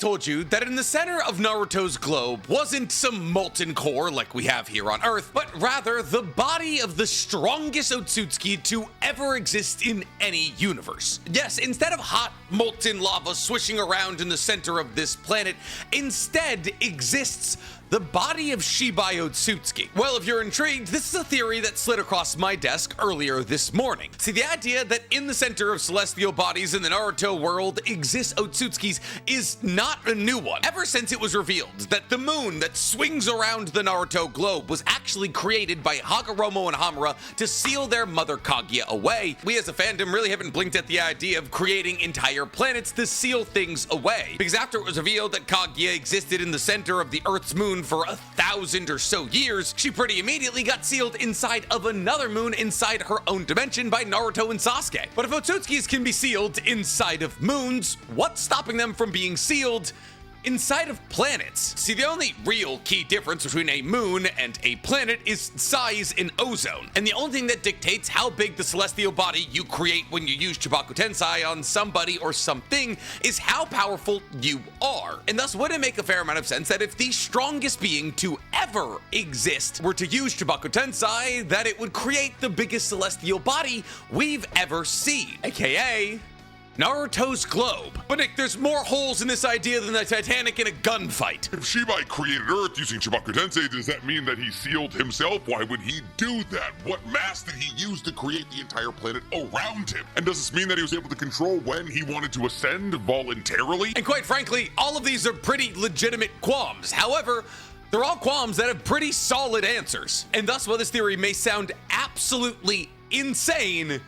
told you that in the center of Naruto's globe wasn't some molten core like we have here on Earth, but rather the body of the strongest Otsutsuki to ever exist in any universe. Yes, instead of hot, molten lava swishing around in the center of this planet, instead exists the body of Shibai Otsutsuki. Well, if you're intrigued, this is a theory that slid across my desk earlier this morning. See, the idea that in the center of celestial bodies in the Naruto world exists Otsutsukis is not a new one. Ever since it was revealed that the moon that swings around the Naruto globe was actually created by Hagoromo and Hamura to seal their mother Kaguya away, we as a fandom really haven't blinked at the idea of creating entire planets to seal things away. Because after it was revealed that Kaguya existed in the center of the Earth's moon for 1,000 or so years, she pretty immediately got sealed inside of another moon inside her own dimension by Naruto and Sasuke. But if Otsutsukis can be sealed inside of moons, what's stopping them from being sealed inside of planets? See, the only real key difference between a moon and a planet is size and ozone. And the only thing that dictates how big the celestial body you create when you use Chibaku Tensei on somebody or something is how powerful you are. And thus would it make a fair amount of sense that if the strongest being to ever exist were to use Chibaku Tensei, that it would create the biggest celestial body we've ever seen, aka Naruto's globe. But Nick, there's more holes in this idea than the Titanic in a gunfight. If Shibai created Earth using Chibaku Tensei, does that mean that he sealed himself? Why would he do that? What mass did he use to create the entire planet around him? And does this mean that he was able to control when he wanted to ascend voluntarily? And quite frankly, all of these are pretty legitimate qualms. However, they're all qualms that have pretty solid answers. And thus, while this theory may sound absolutely insane,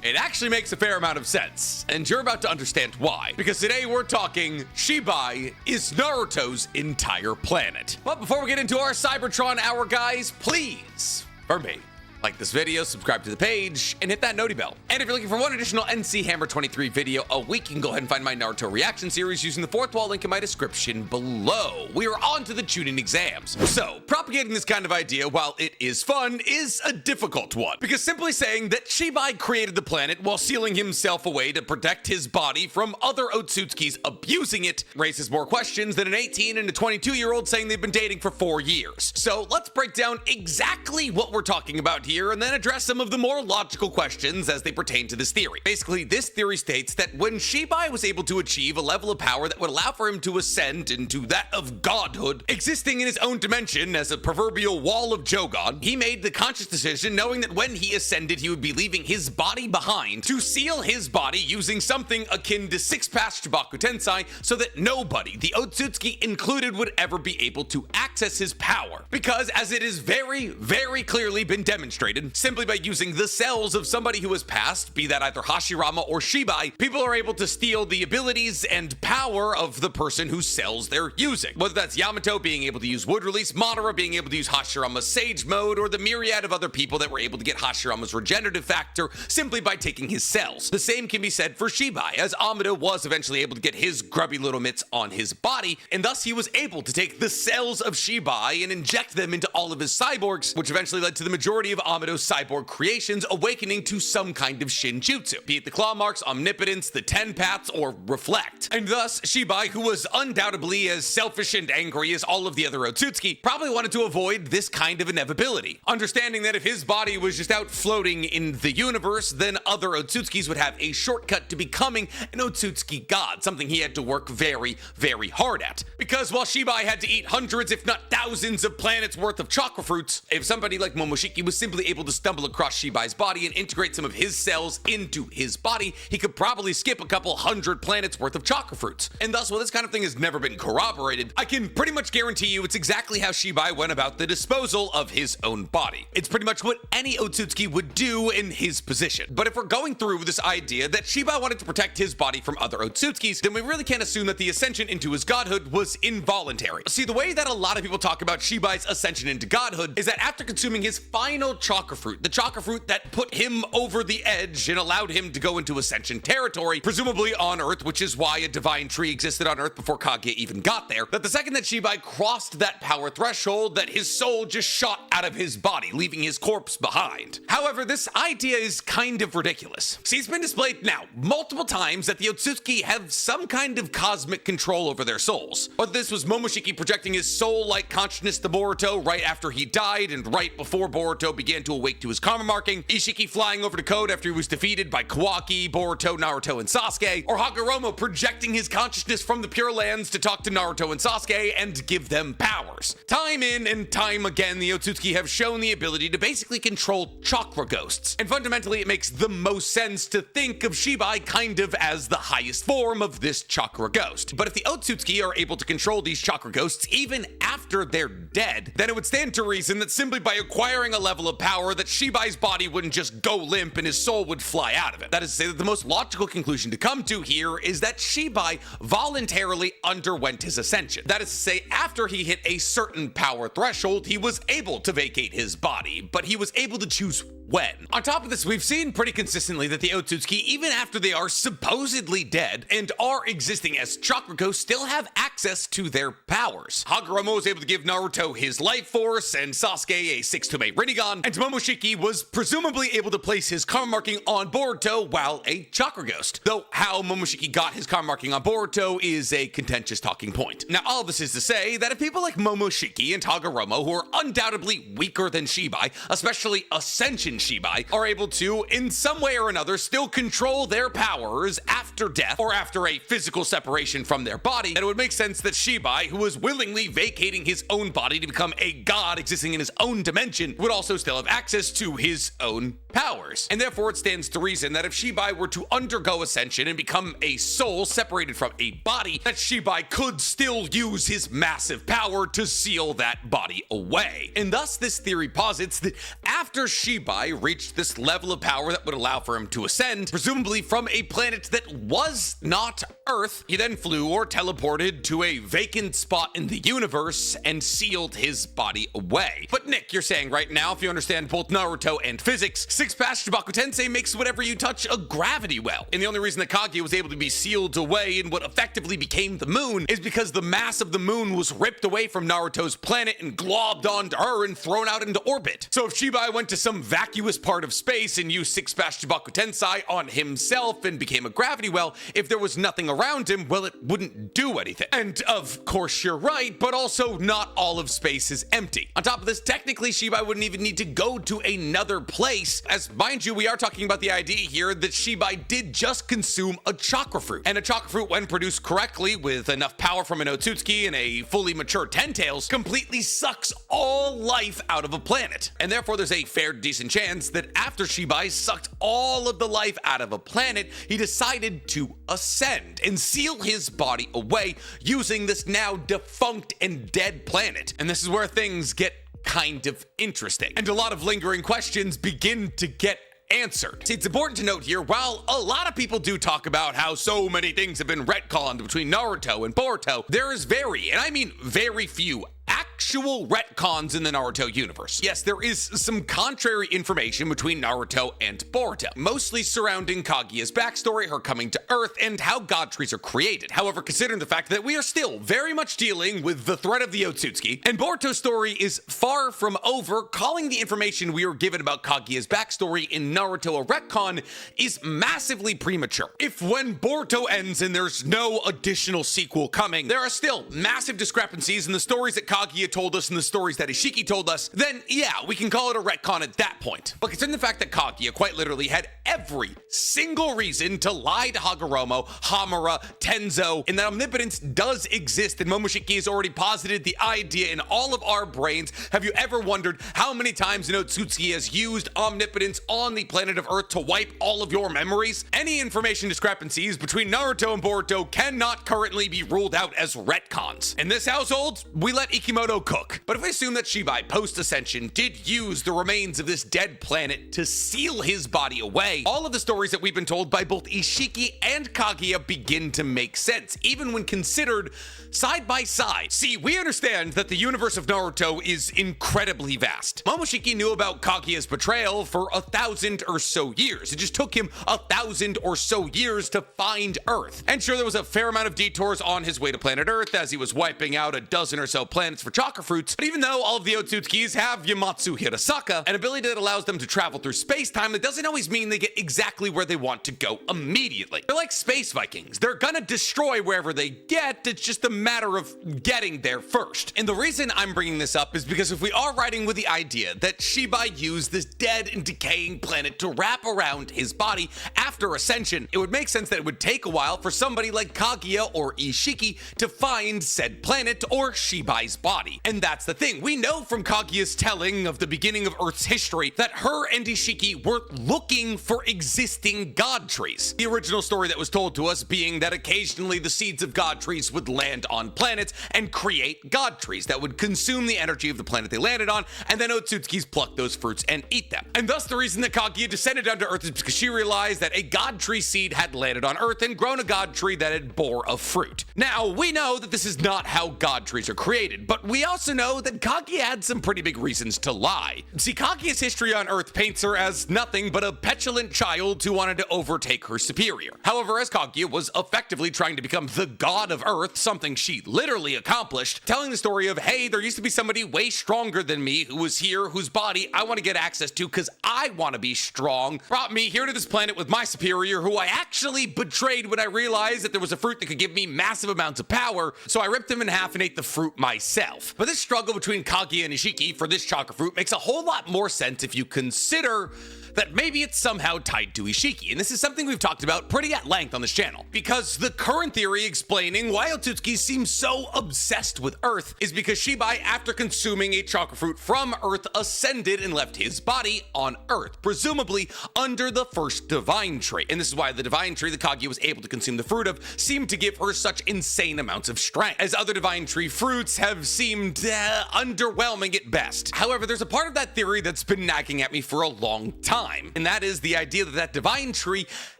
it actually makes a fair amount of sense, and you're about to understand why. Because today we're talking Shibai is Naruto's entire planet. But before we get into our Cybertron hour, guys, please, for me, like this video, subscribe to the page, and hit that noti bell. And if you're looking for one additional NC Hammer 23 video a week, you can go ahead and find my Naruto reaction series using the fourth wall link in my description below. We are on to the Chunin exams. So, propagating this kind of idea, while it is fun, is a difficult one. Because simply saying that Shibai created the planet while sealing himself away to protect his body from other Otsutsukis abusing it raises more questions than an 18 and a 22-year-old saying they've been dating for 4 years. So, let's break down exactly what we're talking about here and then address some of the more logical questions as they pertain to this theory. Basically, this theory states that when Shibai was able to achieve a level of power that would allow for him to ascend into that of godhood, existing in his own dimension as a proverbial wall of Jogan, he made the conscious decision knowing that when he ascended, he would be leaving his body behind to seal his body using something akin to six-pass Chibaku Tensei so that nobody, the Otsutsuki included, would ever be able to access his power. Because as it is very, very clearly been demonstrated, simply by using the cells of somebody who has passed, be that either Hashirama or Shibai, people are able to steal the abilities and power of the person whose cells they're using. Whether that's Yamato being able to use wood release, Madara being able to use Hashirama's sage mode, or the myriad of other people that were able to get Hashirama's regenerative factor simply by taking his cells. The same can be said for Shibai, as Amado was eventually able to get his grubby little mitts on his body, and thus he was able to take the cells of Shibai and inject them into all of his cyborgs, which eventually led to the majority of Amado's cyborg creations awakening to some kind of shinjutsu, be it the claw marks, omnipotence, the 10 paths, or reflect. And thus, Shibai, who was undoubtedly as selfish and angry as all of the other Otsutsuki, probably wanted to avoid this kind of inevitability, understanding that if his body was just out floating in the universe, then other Otsutsukis would have a shortcut to becoming an Otsutsuki god, something he had to work very, very hard at. Because while Shibai had to eat hundreds, if not thousands of planets worth of chakra fruits, if somebody like Momoshiki was simply able to stumble across Shibai's body and integrate some of his cells into his body, he could probably skip a couple hundred planets worth of chakra fruits. And thus, while this kind of thing has never been corroborated, I can pretty much guarantee you it's exactly how Shibai went about the disposal of his own body. It's pretty much what any Otsutsuki would do in his position. But if we're going through this idea that Shibai wanted to protect his body from other Otsutsukis, then we really can't assume that the ascension into his godhood was involuntary. See, the way that a lot of people talk about Shibai's ascension into godhood is that after consuming his final chakra fruit, the chakra fruit that put him over the edge and allowed him to go into ascension territory, presumably on Earth, which is why a divine tree existed on Earth before Kaguya even got there. That the second that Shibai crossed that power threshold, that his soul just shot out of his body, leaving his corpse behind. However, this idea is kind of ridiculous. See, it's been displayed now multiple times that the Otsutsuki have some kind of cosmic control over their souls. Whether this was Momoshiki projecting his soul-like consciousness to Boruto right after he died and right before Boruto began to awake to his karma marking, Ishiki flying over to Code after he was defeated by Kawaki, Boruto, Naruto, and Sasuke, or Hagoromo projecting his consciousness from the Pure Lands to talk to Naruto and Sasuke and give them powers. Time in and time again, the Otsutsuki have shown the ability to basically control chakra ghosts, and fundamentally it makes the most sense to think of Shibai kind of as the highest form of this chakra ghost. But if the Otsutsuki are able to control these chakra ghosts even after they're dead, then it would stand to reason that simply by acquiring a level of power that Shibai's body wouldn't just go limp and his soul would fly out of it. That is to say that the most logical conclusion to come to here is that Shibai voluntarily underwent his ascension. That is to say, after he hit a certain power threshold, he was able to vacate his body, but he was able to choose when. On top of this, we've seen pretty consistently that the Otsutsuki, even after they are supposedly dead and are existing as chakra ghosts, still have access to their powers. Hagoromo was able to give Naruto his life force and Sasuke a 6-to-8 Rinnegan, and Momoshiki was presumably able to place his karma marking on Boruto while a chakra ghost. Though how Momoshiki got his karma marking on Boruto is a contentious talking point. Now, all this is to say that if people like Momoshiki and Hagoromo, who are undoubtedly weaker than Shibai, especially Ascension Shibai, are able to, in some way or another, still control their powers after death or after a physical separation from their body, then it would make sense that Shibai, who was willingly vacating his own body to become a god existing in his own dimension, would also still have access to his own powers. And therefore, it stands to reason that if Shibai were to undergo ascension and become a soul separated from a body, that Shibai could still use his massive power to seal that body away. And thus, this theory posits that after Shibai reached this level of power that would allow for him to ascend, presumably from a planet that was not Earth, he then flew or teleported to a vacant spot in the universe and sealed his body away. But Nick, you're saying right now, if you understand both Naruto and physics, Six Path Shibaku Tensei makes whatever you touch a gravity well. And the only reason that Kaguya was able to be sealed away in what effectively became the moon is because the mass of the moon was ripped away from Naruto's planet and globbed onto her and thrown out into orbit. So if Shibai went to some vacuous part of space and used Six Path Shibaku Tensei on himself and became a gravity well, if there was nothing around him, well, it wouldn't do anything. And of course you're right, but also not all of space is empty. On top of this, technically Shibai wouldn't even need to go to another place, as mind you, we are talking about the idea here that Shibai did just consume a chakra fruit. And a chakra fruit, when produced correctly with enough power from an Otsutsuki and a fully mature Ten Tails, completely sucks all life out of a planet. And therefore there's a fair decent chance that after Shibai sucked all of the life out of a planet, he decided to ascend and seal his body away using this now defunct and dead planet. And this is where things get kind of interesting, and a lot of lingering questions begin to get answered. See, it's important to note here, while a lot of people do talk about how so many things have been retconned between Naruto and Boruto, there is very, and I mean very few, actual retcons in the Naruto universe. Yes, there is some contrary information between Naruto and Boruto, mostly surrounding Kaguya's backstory, her coming to Earth, and how god trees are created. However, considering the fact that we are still very much dealing with the threat of the Otsutsuki, and Boruto's story is far from over, calling the information we were given about Kaguya's backstory in Naruto a retcon is massively premature. If when Boruto ends and there's no additional sequel coming, there are still massive discrepancies in the stories that Kaguya told us and the stories that Ishiki told us, then yeah, we can call it a retcon at that point. But considering the fact that Kaguya quite literally had every single reason to lie to Hagoromo, Hamura, Tenzo, and that omnipotence does exist, and Momoshiki has already posited the idea in all of our brains, have you ever wondered how many times an Otsutsuki has used omnipotence on the planet of Earth to wipe all of your memories? Any information discrepancies between Naruto and Boruto cannot currently be ruled out as retcons. In this household, we let Ikimoto go cook. But if we assume that Shibai, post-ascension, did use the remains of this dead planet to seal his body away, all of the stories that we've been told by both Ishiki and Kaguya begin to make sense, even when considered side by side. See, we understand that the universe of Naruto is incredibly vast. Momoshiki knew about Kaguya's betrayal for 1,000 or so years. It just took him 1,000 or so years to find Earth. And sure, there was a fair amount of detours on his way to planet Earth as he was wiping out a dozen or so planets for chakra fruits. But even though all of the Otsutsukis have Yamatsu Hirasaka, an ability that allows them to travel through space-time, that doesn't always mean they get exactly where they want to go immediately. They're like space Vikings. They're gonna destroy wherever they get. It's just a matter of getting there first. And the reason I'm bringing this up is because if we are writing with the idea that Shibai used this dead and decaying planet to wrap around his body after ascension, it would make sense that it would take a while for somebody like Kaguya or Ishiki to find said planet or Shibai's body. And that's the thing. We know from Kaguya's telling of the beginning of Earth's history that her and Ishiki were looking for existing god trees. The original story that was told to us being that occasionally the seeds of god trees would land on planets and create god trees that would consume the energy of the planet they landed on, and then Otsutskis pluck those fruits and eat them. And thus the reason that Kaguya descended down to Earth is because she realized that a god tree seed had landed on Earth and grown a god tree that had bore a fruit. Now, we know that this is not how god trees are created, but we also know that Kaguya had some pretty big reasons to lie. See, Kaguya's history on Earth paints her as nothing but a petulant child who wanted to overtake her superior. However, as Kaguya was effectively trying to become the god of Earth, something she literally accomplished, telling the story of, hey, there used to be somebody way stronger than me who was here, whose body I want to get access to because I want to be strong, brought me here to this planet with my superior, who I actually betrayed when I realized that there was a fruit that could give me massive amounts of power, so I ripped him in half and ate the fruit myself. But this struggle between Kaguya and Ishiki for this chakra fruit makes a whole lot more sense if you consider that maybe it's somehow tied to Ishiki, and this is something we've talked about pretty at length on this channel, because the current theory explaining why Otsutsuki seems so obsessed with Earth is because Shibai, after consuming a chakra fruit from Earth, ascended and left his body on Earth, presumably under the first divine tree. And this is why the divine tree that Kaguya was able to consume the fruit of seemed to give her such insane amounts of strength, as other divine tree fruits have seemed underwhelming at best. However, there's a part of that theory that's been nagging at me for a long time, and that is the idea that that divine tree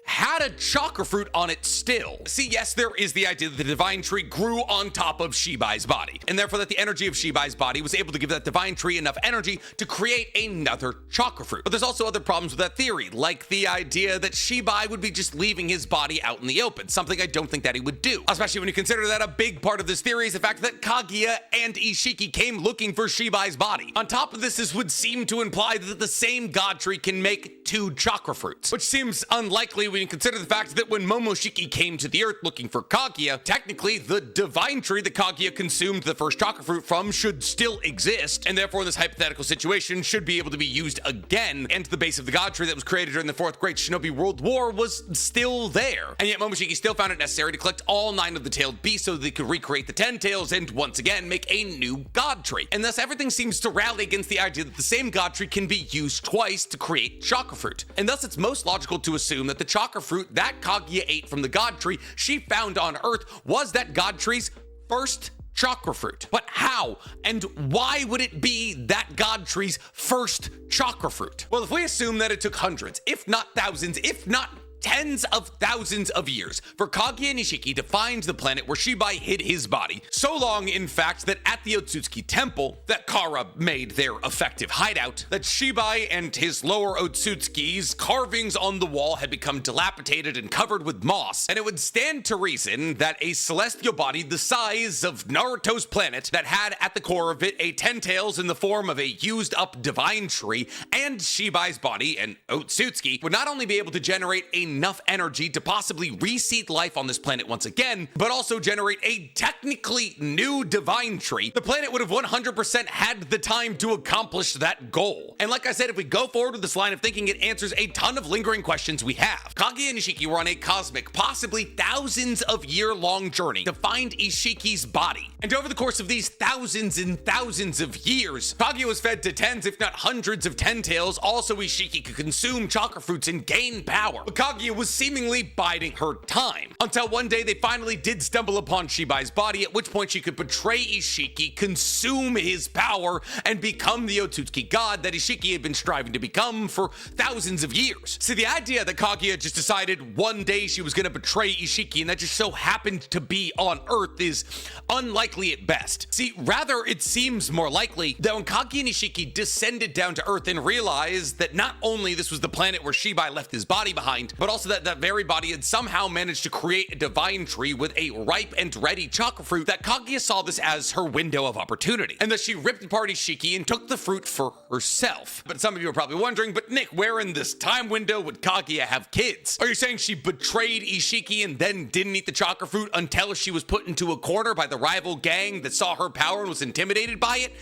had a chakra fruit on it still. See, yes, there is the idea that the divine tree grew on top of Shibai's body, and therefore that the energy of Shibai's body was able to give that divine tree enough energy to create another chakra fruit. But there's also other problems with that theory, like the idea that Shibai would be just leaving his body out in the open, something I don't think that he would do, especially when you consider that a big part of this theory is the fact that Kaguya and Ishiki came looking for Shibai's body. On top of this, this would seem to imply that the same god tree can make two chakra fruits, which seems unlikely when you consider the fact that when Momoshiki came to the Earth looking for Kaguya, technically the divine tree that Kaguya consumed the first chakra fruit from should still exist, and therefore this hypothetical situation should be able to be used again, and the base of the god tree that was created during the Fourth Great Shinobi World War was still there. And yet Momoshiki still found it necessary to collect all 9 of the tailed beasts so that they could recreate the 10 tails and once again make a new god tree. And thus everything seems to rally against the idea that the same god tree can be used twice to create chakra fruit. And thus it's most logical to assume that the chakra fruit that Kaguya ate from the god tree she found on Earth was that god tree's first chakra fruit. But how and why would it be that god tree's first chakra fruit? Well, if we assume that it took hundreds, if not thousands, if not tens of thousands of years for Kaguya and Ishiki to find the planet where Shibai hid his body. So long, in fact, that at the Otsutsuki temple that Kara made their effective hideout, that Shibai and his lower Otsutsuki's carvings on the wall had become dilapidated and covered with moss. And it would stand to reason that a celestial body the size of Naruto's planet that had at the core of it a 10 tails in the form of a used up divine tree and Shibai's body and Otsutsuki would not only be able to generate enough energy to possibly reseed life on this planet once again, but also generate a technically new divine tree. The planet would have 100% had the time to accomplish that goal. And like I said, if we go forward with this line of thinking, it answers a ton of lingering questions we have. Kaguya and Ishiki were on a cosmic, possibly thousands of year-long journey to find Ishiki's body. And over the course of these thousands and thousands of years, Kaguya was fed to tens, if not hundreds of 10 tails, also Ishiki could consume chakra fruits and gain power. But Kaguya Kaguya was seemingly biding her time, until one day they finally did stumble upon Shibai's body, at which point she could betray Ishiki, consume his power, and become the Otsutsuki god that Ishiki had been striving to become for thousands of years. See, the idea that Kaguya just decided one day she was going to betray Ishiki and that just so happened to be on Earth is unlikely at best. See, rather it seems more likely that when Kaguya and Ishiki descended down to Earth and realized that not only this was the planet where Shibai left his body behind, but also that that very body had somehow managed to create a divine tree with a ripe and ready chakra fruit, that Kaguya saw this as her window of opportunity, and that she ripped apart Ishiki and took the fruit for herself. But some of you are probably wondering, but Nick, where in this time window would Kaguya have kids? Are you saying she betrayed Ishiki and then didn't eat the chakra fruit until she was put into a corner by the rival gang that saw her power and was intimidated by it?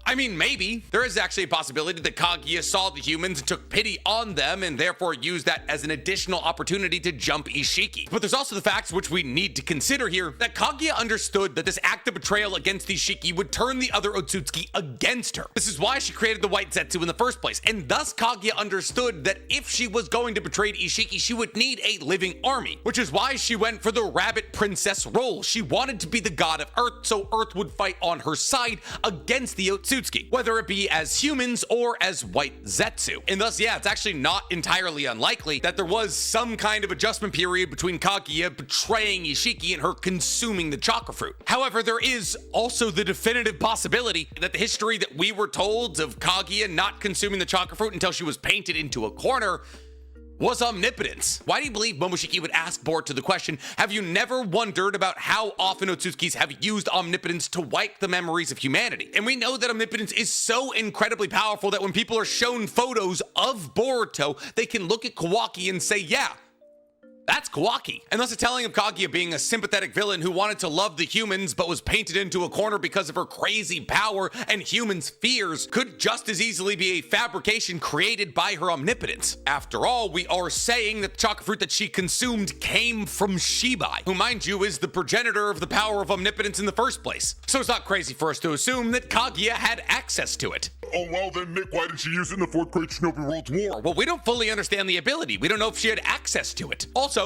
I mean, maybe. There is actually a possibility that Kaguya saw the humans and took pity on them and therefore used that as an additional opportunity to jump Ishiki. But there's also the facts which we need to consider here, that Kaguya understood that this act of betrayal against Ishiki would turn the other Otsutsuki against her. This is why she created the White Zetsu in the first place, and thus Kaguya understood that if she was going to betray Ishiki, she would need a living army, which is why she went for the rabbit princess role. She wanted to be the god of Earth, so Earth would fight on her side against the Otsutsuki, whether it be as humans or as White Zetsu. And thus, yeah, it's actually not entirely unlikely that there was some kind of adjustment period between Kaguya betraying Ishiki and her consuming the chakra fruit. However, there is also the definitive possibility that the history that we were told of Kaguya not consuming the chakra fruit until she was painted into a corner was omnipotence. Why do you believe Momoshiki would ask Boruto the question, have you never wondered about how often Otsutsukis have used omnipotence to wipe the memories of humanity? And we know that omnipotence is so incredibly powerful that when people are shown photos of Boruto, they can look at Kawaki and say, yeah, that's Kawaki. And thus a telling of Kaguya being a sympathetic villain who wanted to love the humans but was painted into a corner because of her crazy power and humans' fears could just as easily be a fabrication created by her omnipotence. After all, we are saying that the chakra fruit that she consumed came from Shibai, who, mind you, is the progenitor of the power of omnipotence in the first place. So it's not crazy for us to assume that Kaguya had access to it. Oh, well then, Nick, why did she use it in the 4th grade Shinobi World War? Well, we don't fully understand the ability. We don't know if she had access to it. Also,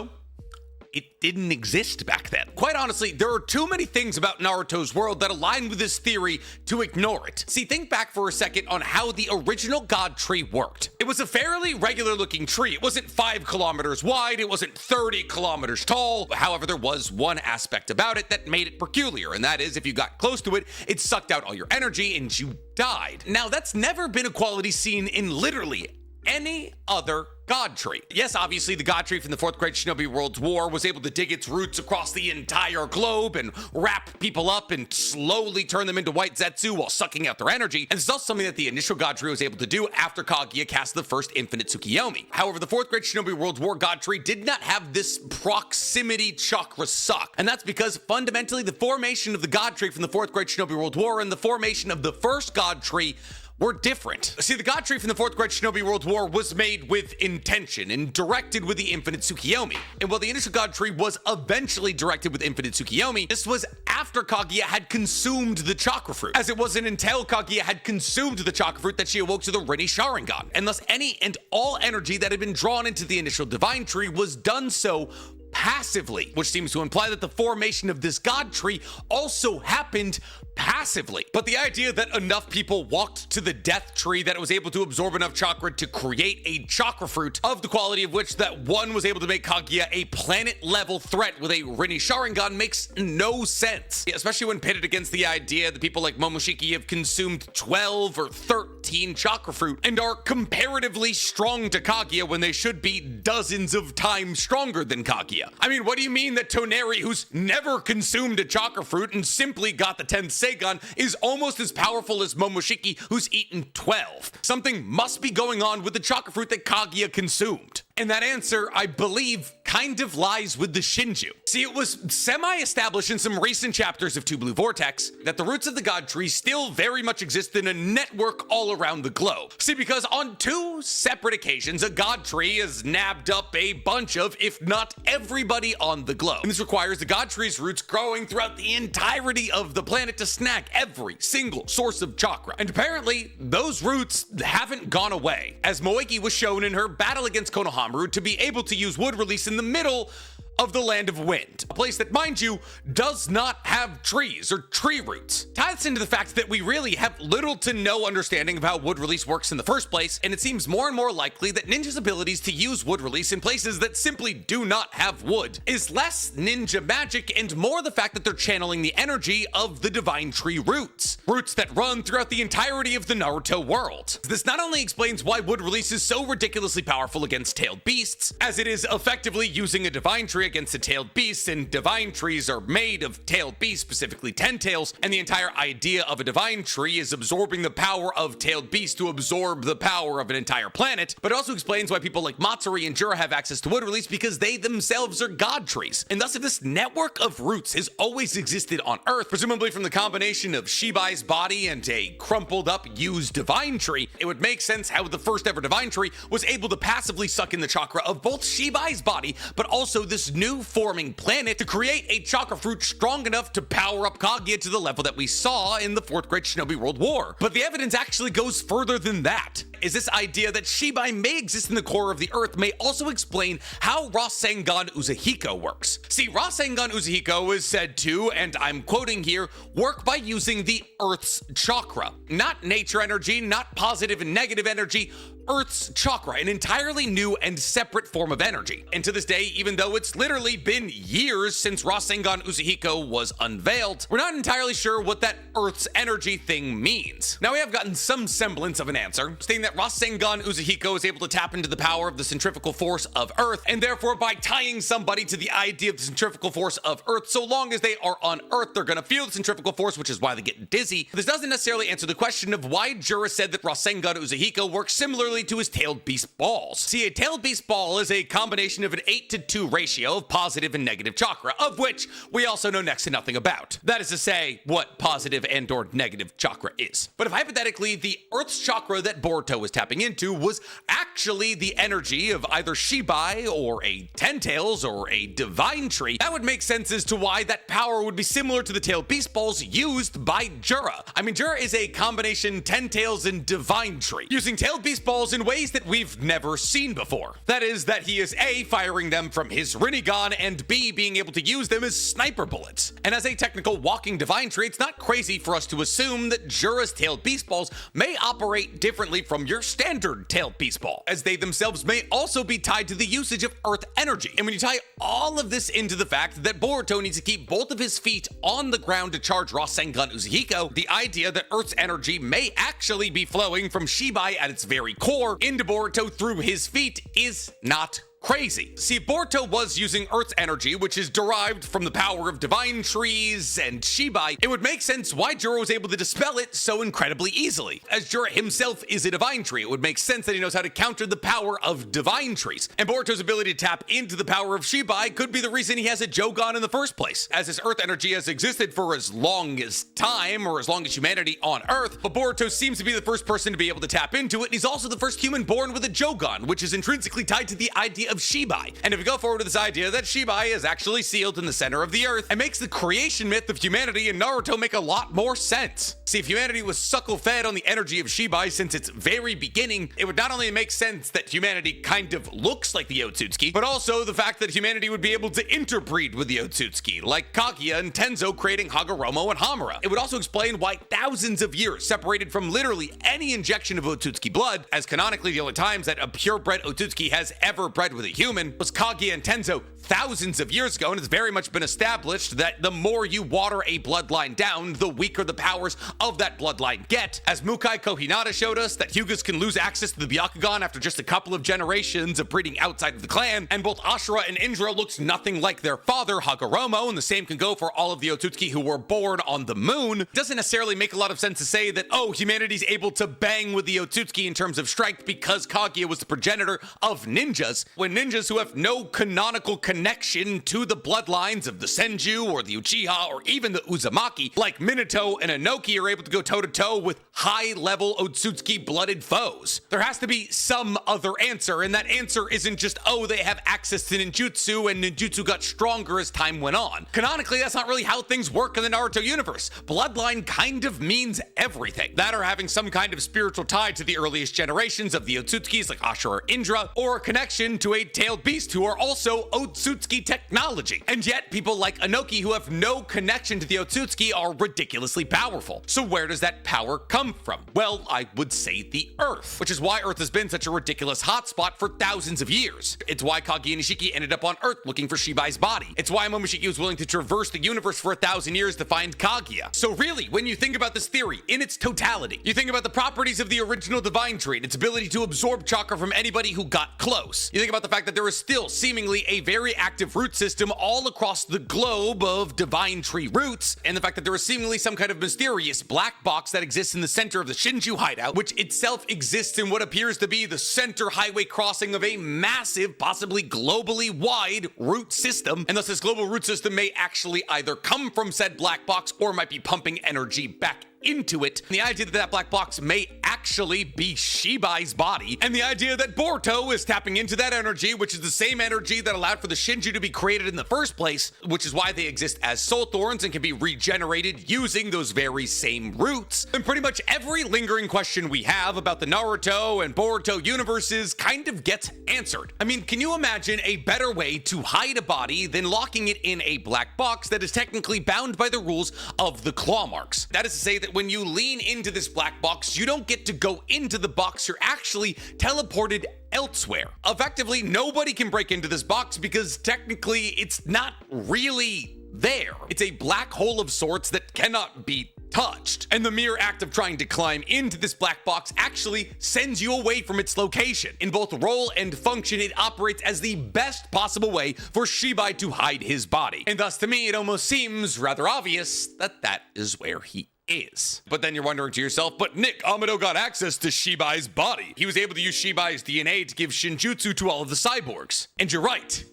it didn't exist back then. Quite honestly, there are too many things about Naruto's world that align with this theory to ignore it. See, think back for a second on how the original god tree worked. It was a fairly regular looking tree. It wasn't 5 kilometers wide, it wasn't 30 kilometers tall. However, there was one aspect about it that made it peculiar, and that is if you got close to it, it sucked out all your energy and you died. Now, that's never been a quality seen in literally any other god tree. Yes, obviously the god tree from the 4th grade Shinobi World War was able to dig its roots across the entire globe and wrap people up and slowly turn them into White Zetsu while sucking out their energy. And this is also something that the initial god tree was able to do after Kaguya cast the first infinite Tsukiyomi. However, the 4th grade Shinobi World War god tree did not have this proximity chakra suck. And that's because fundamentally the formation of the god tree from the 4th grade Shinobi World War and the formation of the first god tree were different. See, the god tree from the 4th grade Shinobi World War was made with intention and directed with the infinite Tsukiyomi. And while the initial god tree was eventually directed with infinite Tsukiyomi, this was after Kaguya had consumed the chakra fruit, as it wasn't until Kaguya had consumed the chakra fruit that she awoke to the Rinne Sharingan. And thus any and all energy that had been drawn into the initial divine tree was done so passively, which seems to imply that the formation of this god tree also happened passively. But the idea that enough people walked to the death tree that it was able to absorb enough chakra to create a chakra fruit of the quality of which that one was able to make Kaguya a planet level threat with a Rinne Sharingan makes no sense, especially when pitted against the idea that people like Momoshiki have consumed 12 or 13 chakra fruit and are comparatively strong to Kaguya when they should be dozens of times stronger than Kaguya. I mean, what do you mean that Toneri, who's never consumed a chakra fruit and simply got the 10th Seigan, is almost as powerful as Momoshiki, who's eaten 12? Something must be going on with the chakra fruit that Kaguya consumed. And that answer, I believe, kind of lies with the Shinju. See, it was semi-established in some recent chapters of Two Blue Vortex that the roots of the god tree still very much exist in a network all around the globe. See, because on 2 separate occasions, a god tree has nabbed up a bunch of, if not everybody on the globe. And this requires the god tree's roots growing throughout the entirety of the planet to snack every single source of chakra. And apparently, those roots haven't gone away, as Moeki was shown in her battle against Konohama Mamoru to be able to use wood release in the middle of the Land of Wind, a place that, mind you, does not have trees or tree roots. Tie this into the fact that we really have little to no understanding of how wood release works in the first place, and it seems more and more likely that ninjas' abilities to use wood release in places that simply do not have wood is less ninja magic and more the fact that they're channeling the energy of the divine tree roots that run throughout the entirety of the Naruto world. This not only explains why wood release is so ridiculously powerful against tailed beasts, as it is effectively using a divine tree against a tailed beast, and divine trees are made of tailed beasts, specifically 10 tails, and the entire idea of a divine tree is absorbing the power of tailed beasts to absorb the power of an entire planet, but it also explains why people like Matsuri and Jura have access to wood release because they themselves are god trees. And thus, if this network of roots has always existed on Earth, presumably from the combination of Shibai's body and a crumpled up used divine tree, it would make sense how the first ever divine tree was able to passively suck in the chakra of both Shibai's body, but also this new forming planet to create a chakra fruit strong enough to power up Kaguya to the level that we saw in the 4th Great Shinobi World War. But the evidence actually goes further than that. Is this idea that Shibai may exist in the core of the earth may also explain how Rasengan Uzahiko works. See, Rasengan Uzahiko is said to, and I'm quoting here, work by using the Earth's chakra. Not nature energy, not positive and negative energy, Earth's chakra, an entirely new and separate form of energy. And to this day, even though it's literally been years since Rasengan Uzahiko was unveiled, we're not entirely sure what that Earth's energy thing means. Now, we have gotten some semblance of an answer, stating that Rasengan Uzahiko is able to tap into the power of the centrifugal force of Earth, and therefore by tying somebody to the idea of the centrifugal force of Earth, so long as they are on Earth, they're gonna feel the centrifugal force, which is why they get dizzy. This doesn't necessarily answer the question of why Jura said that Rasengan Uzahiko works similarly to his tailed beast balls. See, a tailed beast ball is a combination of an 8-to-2 ratio of positive and negative chakra, of which we also know next to nothing about. That is to say, what positive and or negative chakra is. But if hypothetically the Earth's chakra that Boruto was tapping into was actually the energy of either Shibai or a 10 tails or a divine tree, that would make sense as to why that power would be similar to the tailed beast balls used by Jura. I mean, Jura is a combination 10 tails and divine tree, using tailed beast balls in ways that we've never seen before. That is, that he is A, firing them from his Rinnegan, and B, being able to use them as sniper bullets. And as a technical walking divine tree, it's not crazy for us to assume that Jura's tailed beast balls may operate differently from your standard tailed beast ball, as they themselves may also be tied to the usage of Earth energy. And when you tie all of this into the fact that Boruto needs to keep both of his feet on the ground to charge Rasengan Uzahiko, the idea that Earth's energy may actually be flowing from Shibai at its very core into Boruto through his feet is not crazy. See, Boruto was using Earth's energy, which is derived from the power of divine trees and Shibai. It would make sense why Jura was able to dispel it so incredibly easily. As Jura himself is a divine tree, it would make sense that he knows how to counter the power of divine trees. And Boruto's ability to tap into the power of Shibai could be the reason he has a Jogan in the first place, as his Earth energy has existed for as long as time, or as long as humanity on Earth, but Boruto seems to be the first person to be able to tap into it, and he's also the first human born with a Jogan, which is intrinsically tied to the idea of Shibai. And if we go forward to this idea that Shibai is actually sealed in the center of the earth, it makes the creation myth of humanity in Naruto make a lot more sense. See, if humanity was suckle-fed on the energy of Shibai since its very beginning, it would not only make sense that humanity kind of looks like the Otsutsuki, but also the fact that humanity would be able to interbreed with the Otsutsuki, like Kaguya and Tenzo creating Hagoromo and Hamura. It would also explain why thousands of years separated from literally any injection of Otsutsuki blood, as canonically the only times that a purebred Otsutsuki has ever bred with a human, was Kaguya and Tenzo thousands of years ago, and it's very much been established that the more you water a bloodline down, the weaker the powers of that bloodline get. As Mukai Kohinata showed us, that Hyugas can lose access to the Byakugan after just a couple of generations of breeding outside of the clan, and both Ashura and Indra looks nothing like their father, Hagoromo, and the same can go for all of the Otsutsuki who were born on the moon. It doesn't necessarily make a lot of sense to say that, oh, humanity's able to bang with the Otsutsuki in terms of strength because Kaguya was the progenitor of ninjas, when ninjas who have no canonical connection connection to the bloodlines of the Senju or the Uchiha or even the Uzumaki, like Minato and Inoki are able to go toe-to-toe with high-level Otsutsuki-blooded foes. There has to be some other answer, and that answer isn't just, oh, they have access to ninjutsu and ninjutsu got stronger as time went on. Canonically, that's not really how things work in the Naruto universe. Bloodline kind of means everything. That or having some kind of spiritual tie to the earliest generations of the Otsutsukis like Ashura or Indra, or a connection to a tailed beast who are also Otsutsuki technology. And yet, people like Inoki who have no connection to the Otsutsuki are ridiculously powerful. So where does that power come from? Well, I would say the Earth, which is why Earth has been such a ridiculous hotspot for thousands of years. It's why Kaguya and Nishiki ended up on Earth looking for Shibai's body. It's why Momoshiki was willing to traverse the universe for 1,000 years to find Kaguya. So really, when you think about this theory in its totality, you think about the properties of the original divine tree and its ability to absorb chakra from anybody who got close. You think about the fact that there is still seemingly a very active root system all across the globe of divine tree roots, and the fact that there is seemingly some kind of mysterious black box that exists in the center of the Shinju hideout, which itself exists in what appears to be the center highway crossing of a massive, possibly globally wide root system, and thus this global root system may actually either come from said black box or might be pumping energy back into it. And the idea that that black box may actually be Shibai's body, and the idea that Boruto is tapping into that energy, which is the same energy that allowed for the Shinju to be created in the first place, which is why they exist as soul thorns and can be regenerated using those very same roots. And pretty much every lingering question we have about the Naruto and Boruto universes kind of gets answered. I mean, can you imagine a better way to hide a body than locking it in a black box that is technically bound by the rules of the claw marks? That is to say that when you lean into this black box, you don't get to go into the box, you're actually teleported elsewhere. Effectively, nobody can break into this box because technically it's not really there. It's a black hole of sorts that cannot be touched. And the mere act of trying to climb into this black box actually sends you away from its location. In both role and function, it operates as the best possible way for Shibai to hide his body. And thus, to me, it almost seems rather obvious that that is where he is. But then you're wondering to yourself, but Nick, Amado got access to Shibai's body. He was able to use Shibai's DNA to give Shinjutsu to all of the cyborgs. And you're right.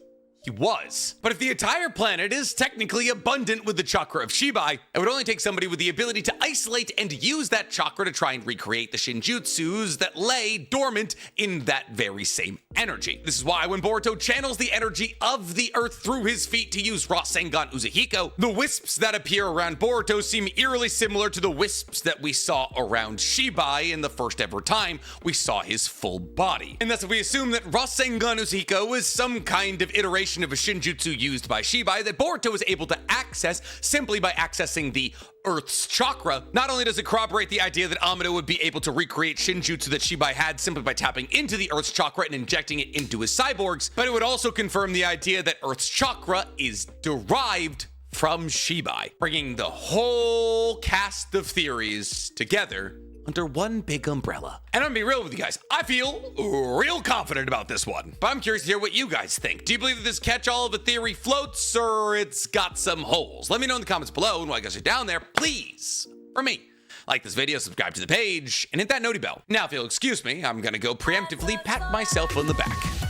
He was. But if the entire planet is technically abundant with the chakra of Shibai, it would only take somebody with the ability to isolate and use that chakra to try and recreate the Shinjutsus that lay dormant in that very same energy. This is why when Boruto channels the energy of the earth through his feet to use Rasengan Uzuhiko, the wisps that appear around Boruto seem eerily similar to the wisps that we saw around Shibai in the first ever time we saw his full body. And thus if we assume that Rasengan Uzuhiko is some kind of iteration of a Shinjutsu used by Shibai that Boruto is able to access simply by accessing the Earth's chakra, not only does it corroborate the idea that Amado would be able to recreate Shinjutsu that Shibai had simply by tapping into the Earth's chakra and injecting it into his cyborgs, but it would also confirm the idea that Earth's chakra is derived from Shibai, bringing the whole cast of theories together under one big umbrella. And I'm gonna be real with you guys, I feel real confident about this one, but I'm curious to hear what you guys think. Do you believe that this catch-all of a theory floats, or it's got some holes? Let me know in the comments below, and while you guys are down there, please, for me, like this video, subscribe to the page, and hit that noti bell. Now, if you'll excuse me, I'm gonna go preemptively pat myself on the back.